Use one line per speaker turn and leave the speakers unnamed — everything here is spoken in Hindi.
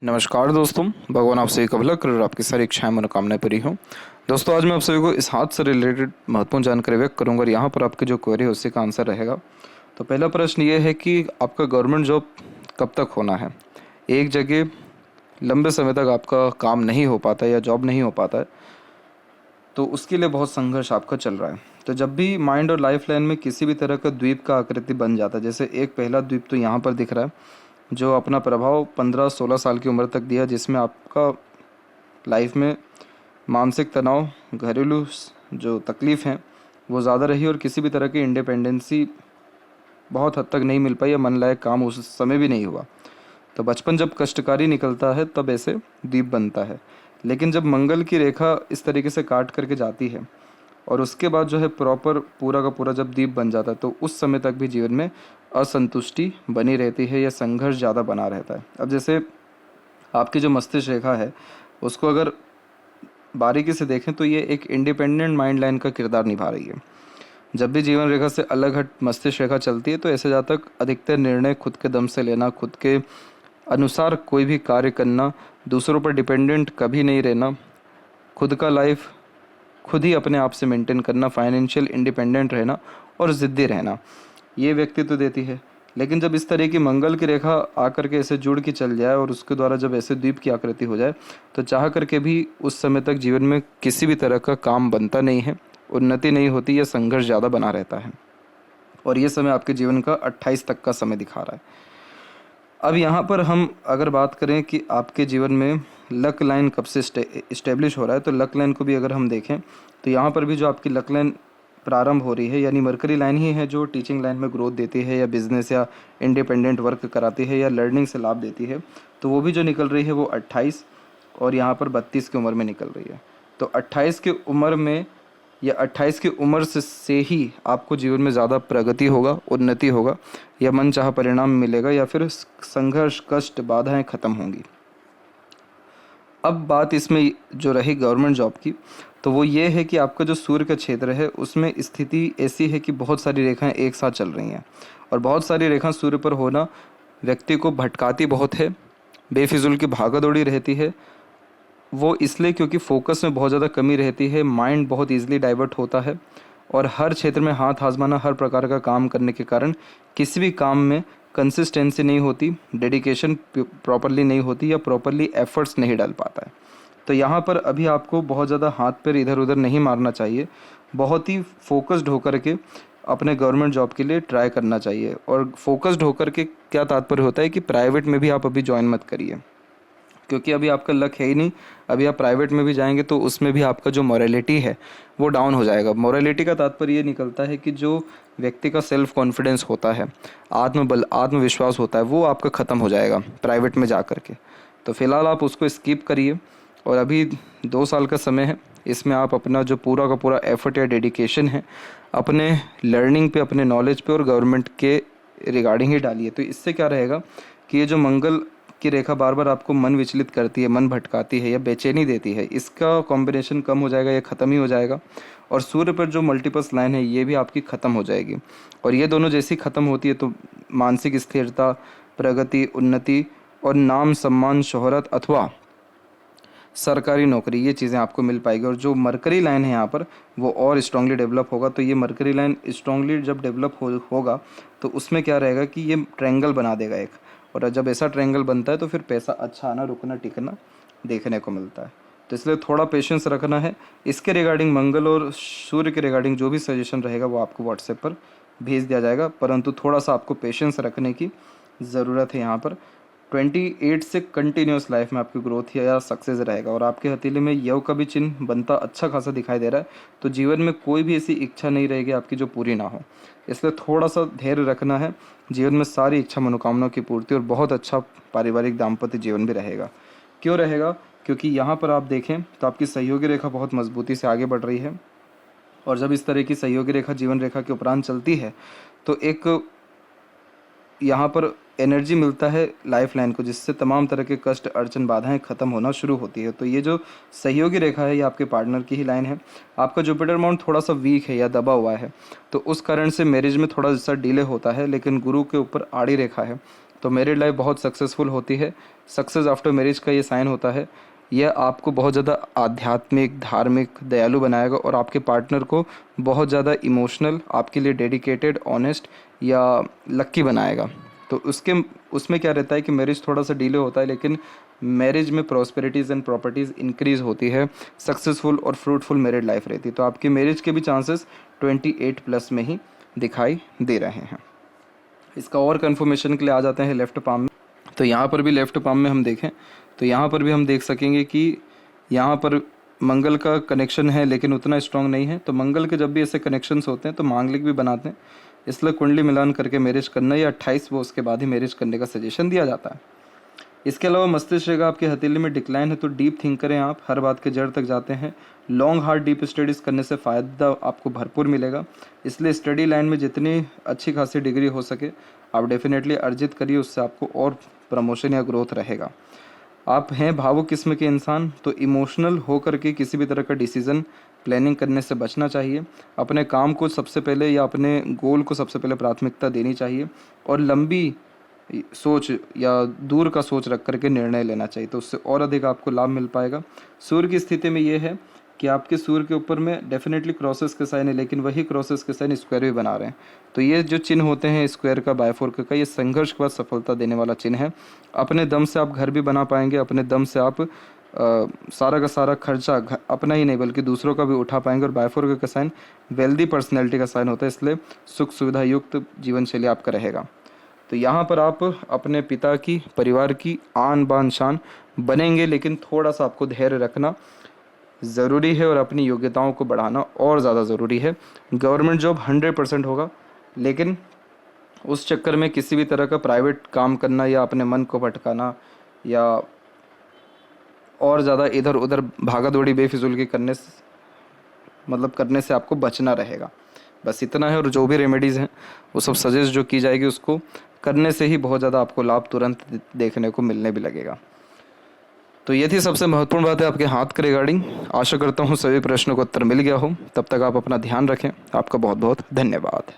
नमस्कार दोस्तों, भगवान आप सभी का भला करे और आपकी सारी इच्छाएं मनोकामनाएं पूरी हों। दोस्तों, आज मैं आप सभी को इस हाथ से रिलेटेड महत्वपूर्ण जानकारी व्यक्त करूंगा और यहाँ पर आपकी जो क्वेरी है उसी का आंसर रहेगा। तो पहला प्रश्न ये है कि आपका गवर्नमेंट जॉब कब तक होना है। एक जगह लंबे समय तक आपका काम नहीं हो पाता है या जॉब नहीं हो पाता है, तो उसके लिए बहुत संघर्ष आपका चल रहा है। तो जब भी माइंड और लाइफ लाइन में किसी भी तरह का द्वीप का आकृति बन जाता है, जैसे एक पहला द्वीप तो यहाँ पर दिख रहा है जो अपना प्रभाव 15-16 साल की उम्र तक दिया, जिसमें आपका लाइफ में मानसिक तनाव, घरेलू जो तकलीफ़ हैं वो ज़्यादा रही और किसी भी तरह की इंडिपेंडेंसी बहुत हद तक नहीं मिल पाई या मन लायक काम उस समय भी नहीं हुआ। तो बचपन जब कष्टकारी निकलता है तब ऐसे द्वीप बनता है, लेकिन जब मंगल की रेखा इस तरीके से काट करके जाती है और उसके बाद जो है प्रॉपर पूरा का पूरा जब द्वीप बन जाता है, तो उस समय तक भी जीवन में असंतुष्टि बनी रहती है या संघर्ष ज़्यादा बना रहता है। अब जैसे आपकी जो मस्तिष्क रेखा है उसको अगर बारीकी से देखें तो ये एक इंडिपेंडेंट माइंड लाइन का किरदार निभा रही है। जब भी जीवन रेखा से अलग हट मस्तिष्क रेखा चलती है तो ऐसे जातक अधिकतर निर्णय खुद के दम से लेना, खुद के अनुसार कोई भी कार्य करना, दूसरों पर डिपेंडेंट कभी नहीं रहना, खुद का लाइफ खुद ही अपने आप से मेंटेन करना, फाइनेंशियल इंडिपेंडेंट रहना और ज़िद्दी रहना, ये व्यक्तित्व देती है। लेकिन जब इस तरह की मंगल की रेखा आकर के ऐसे जुड़ के चल जाए और उसके द्वारा जब ऐसे द्वीप की आकृति हो जाए, तो चाह करके भी उस समय तक जीवन में किसी भी तरह का काम बनता नहीं है, उन्नति नहीं होती या संघर्ष ज़्यादा बना रहता है। और ये समय आपके जीवन का 28 तक का समय दिखा रहा है। अब यहाँ पर हम अगर बात करें कि आपके जीवन में लक लाइन कब से इस्टेब्लिश हो रहा है, तो लक लाइन को भी अगर हम देखें तो यहाँ पर भी जो आपकी लक लाइन प्रारंभ हो रही है, यानी मरकरी लाइन ही है जो टीचिंग लाइन में ग्रोथ देती है या बिजनेस या इंडिपेंडेंट वर्क कराती है या लर्निंग से लाभ देती है, तो वो भी जो निकल रही है वो 28 और यहाँ पर 32 की उम्र में निकल रही है। तो 28 की उम्र में या 28 की उम्र से ही आपको जीवन में ज़्यादा प्रगति होगा, उन्नति होगा या मनचाहा परिणाम मिलेगा या फिर संघर्ष, कष्ट, बाधाएं खत्म होंगी। अब बात इसमें जो रही गवर्नमेंट जॉब की, तो वो ये है कि आपका जो सूर्य का क्षेत्र है उसमें स्थिति ऐसी है कि बहुत सारी रेखाएं एक साथ चल रही हैं और बहुत सारी रेखाएं सूर्य पर होना व्यक्ति को भटकाती बहुत है, बेफिजुल की भागदौड़ी रहती है। वो इसलिए क्योंकि फोकस में बहुत ज़्यादा कमी रहती है, माइंड बहुत ईजिली डाइवर्ट होता है और हर क्षेत्र में हाथ आजमाना, हर प्रकार का काम करने के कारण किसी भी काम में कंसिस्टेंसी नहीं होती, डेडिकेशन प्रॉपरली नहीं होती या प्रॉपरली एफर्ट्स नहीं डाल पाता है। तो यहाँ पर अभी आपको बहुत ज़्यादा हाथ पैर इधर उधर नहीं मारना चाहिए, बहुत ही फोकस्ड होकर के अपने गवर्नमेंट जॉब के लिए ट्राई करना चाहिए। और फोकस्ड होकर के क्या तात्पर्य होता है कि प्राइवेट में भी आप अभी ज्वाइन मत करिए, क्योंकि अभी आपका लक है ही नहीं। अभी आप प्राइवेट में भी जाएंगे तो उसमें भी आपका जो मोरालिटी है वो डाउन हो जाएगा। मोरालिटी का तात्पर्य ये निकलता है कि जो व्यक्ति का सेल्फ कॉन्फिडेंस होता है, आत्मबल, आत्मविश्वास होता है, वो आपका ख़त्म हो जाएगा प्राइवेट में जा कर के। तो फिलहाल आप उसको स्किप करिए और अभी 2 साल का समय है, इसमें आप अपना जो पूरा का पूरा एफर्ट या डेडिकेशन है अपने लर्निंग पे, अपने नॉलेज पे और गवर्नमेंट के रिगार्डिंग ही डालिए। तो इससे क्या रहेगा कि ये जो मंगल की रेखा बार बार आपको मन विचलित करती है, मन भटकाती है या बेचैनी देती है, इसका कॉम्बिनेशन कम हो जाएगा या ख़त्म ही हो जाएगा। और सूर्य पर जो मल्टीपल्स लाइन है ये भी आपकी ख़त्म हो जाएगी और ये दोनों जैसी ख़त्म होती है तो मानसिक स्थिरता, प्रगति, उन्नति और नाम, सम्मान, शोहरत अथवा सरकारी नौकरी, ये चीज़ें आपको मिल पाएगी। और जो मरकरी लाइन है यहाँ पर वो और स्ट्रांगली डेवलप होगा। तो ये मरकरी लाइन स्ट्रांगली जब डेवलप होगा तो उसमें क्या रहेगा कि ये ट्रायंगल बना देगा एक, और जब ऐसा ट्रायंगल बनता है तो फिर पैसा अच्छा आना, रुकना, टिकना देखने को मिलता है। तो इसलिए थोड़ा पेशेंस रखना है। इसके रिगार्डिंग मंगल और सूर्य के रिगार्डिंग जो भी सजेशन रहेगा वो आपको व्हाट्सएप पर भेज दिया जाएगा, परंतु थोड़ा सा आपको पेशेंस रखने की ज़रूरत है। यहाँ पर 28 से कंटिन्यूस लाइफ में आपकी ग्रोथ या सक्सेस रहेगा और आपके हथेली में यव का भी चिन्ह बनता अच्छा खासा दिखाई दे रहा है। तो जीवन में कोई भी ऐसी इच्छा नहीं रहेगी आपकी जो पूरी ना हो, इसलिए थोड़ा सा धैर्य रखना है। जीवन में सारी इच्छा मनोकामनाओं की पूर्ति और बहुत अच्छा पारिवारिक दाम्पत्य जीवन भी रहेगा। क्यों रहेगा? क्योंकि यहाँ पर आप देखें तो आपकी सहयोगी रेखा बहुत मजबूती से आगे बढ़ रही है और जब इस तरह की सहयोगी रेखा जीवन रेखा के उपरांत चलती है तो एक यहाँ पर एनर्जी मिलता है लाइफ लाइन को, जिससे तमाम तरह के कष्ट, अड़चन, बाधाएं खत्म होना शुरू होती है। तो ये जो सहयोगी रेखा है ये आपके पार्टनर की ही लाइन है। आपका जुपिटर माउंट थोड़ा सा वीक है या दबा हुआ है, तो उस कारण से मैरिज में थोड़ा सा डिले होता है, लेकिन गुरु के ऊपर आड़ी रेखा है तो मैरिड लाइफ बहुत सक्सेसफुल होती है। सक्सेस आफ्टर मैरिज का ये साइन होता है। यह आपको बहुत ज़्यादा आध्यात्मिक, धार्मिक, दयालु बनाएगा और आपके पार्टनर को बहुत ज़्यादा इमोशनल, आपके लिए डेडिकेटेड, ऑनेस्ट या लक्की बनाएगा। तो उसमें क्या रहता है कि मैरिज थोड़ा सा डिले होता है, लेकिन मैरिज में प्रॉस्पेरिटीज़ एंड प्रॉपर्टीज़ इंक्रीज़ होती है। सक्सेसफुल और फ्रूटफुल मैरिड लाइफ रहती है। तो आपकी मैरिज के भी चांसेस 28+ में ही दिखाई दे रहे हैं। इसका और कन्फर्मेशन के लिए आ जाते हैं लेफ़्ट पाम में। तो यहाँ पर भी लेफ़्ट पाम में हम देखें तो यहाँ पर भी हम देख सकेंगे कि यहाँ पर मंगल का कनेक्शन है, लेकिन उतना स्ट्रॉन्ग नहीं है। तो मंगल के जब भी ऐसे कनेक्शंस होते हैं तो मांगलिक भी बनाते हैं, इसलिए कुंडली मिलान करके मैरिज करना या 28 वर्ष के बाद ही मैरिज करने का सजेशन दिया जाता है। इसके अलावा मस्तिष्क रेखा आपके हथेली में डिक्लाइन है, तो डीप थिंक करें, आप हर बात के जड़ तक जाते हैं। लॉन्ग हार्ड डीप स्टडीज़ करने से फ़ायदा आपको भरपूर मिलेगा, इसलिए स्टडी लाइन में जितनी अच्छी खासी डिग्री हो सके आप डेफिनेटली अर्जित करिए, उससे आपको और प्रमोशन या ग्रोथ रहेगा। आप हैं भावुक किस्म के इंसान, तो इमोशनल होकर के किसी भी तरह का डिसीज़न प्लानिंग करने से बचना चाहिए। अपने काम को सबसे पहले या अपने गोल को सबसे पहले प्राथमिकता देनी चाहिए और लंबी सोच या दूर का सोच रख करके निर्णय लेना चाहिए, तो उससे और अधिक आपको लाभ मिल पाएगा। सूर्य की स्थिति में ये है कि आपके सूर्य के ऊपर में डेफिनेटली क्रॉसेस के साइन है, लेकिन वही क्रॉसेस के साइन स्क्वायर भी बना रहे हैं। तो ये जो चिन्ह होते हैं स्क्वायर का, बायफोर्क का, ये संघर्ष के बाद सफलता देने वाला चिन्ह है। अपने दम से आप घर भी बना पाएंगे, अपने दम से आप सारा का सारा खर्चा अपना ही नहीं बल्कि दूसरों का भी उठा पाएंगे। और बायफोर्क का साइन वेल्दी पर्सनैलिटी का साइन होता है, इसलिए सुख सुविधा युक्त जीवन शैली आपका रहेगा। तो यहाँ पर आप अपने पिता की, परिवार की आन बान शान बनेंगे, लेकिन थोड़ा सा आपको धैर्य रखना ज़रूरी है और अपनी योग्यताओं को बढ़ाना और ज़्यादा ज़रूरी है। गवर्नमेंट जॉब 100% होगा, लेकिन उस चक्कर में किसी भी तरह का प्राइवेट काम करना या अपने मन को भटकाना या और ज़्यादा इधर उधर भागा दौड़ी बेफिजूल की करने से आपको बचना रहेगा। बस इतना है। और जो भी रेमेडीज़ हैं वो सब सजेस्ट जो की जाएगी उसको करने से ही बहुत ज़्यादा आपको लाभ तुरंत देखने को मिलने भी लगेगा। तो ये थी सबसे महत्वपूर्ण बात है आपके हाथ के रिगार्डिंग। आशा करता हूँ सभी प्रश्नों का उत्तर मिल गया हो। तब तक आप अपना ध्यान रखें। आपका बहुत बहुत धन्यवाद।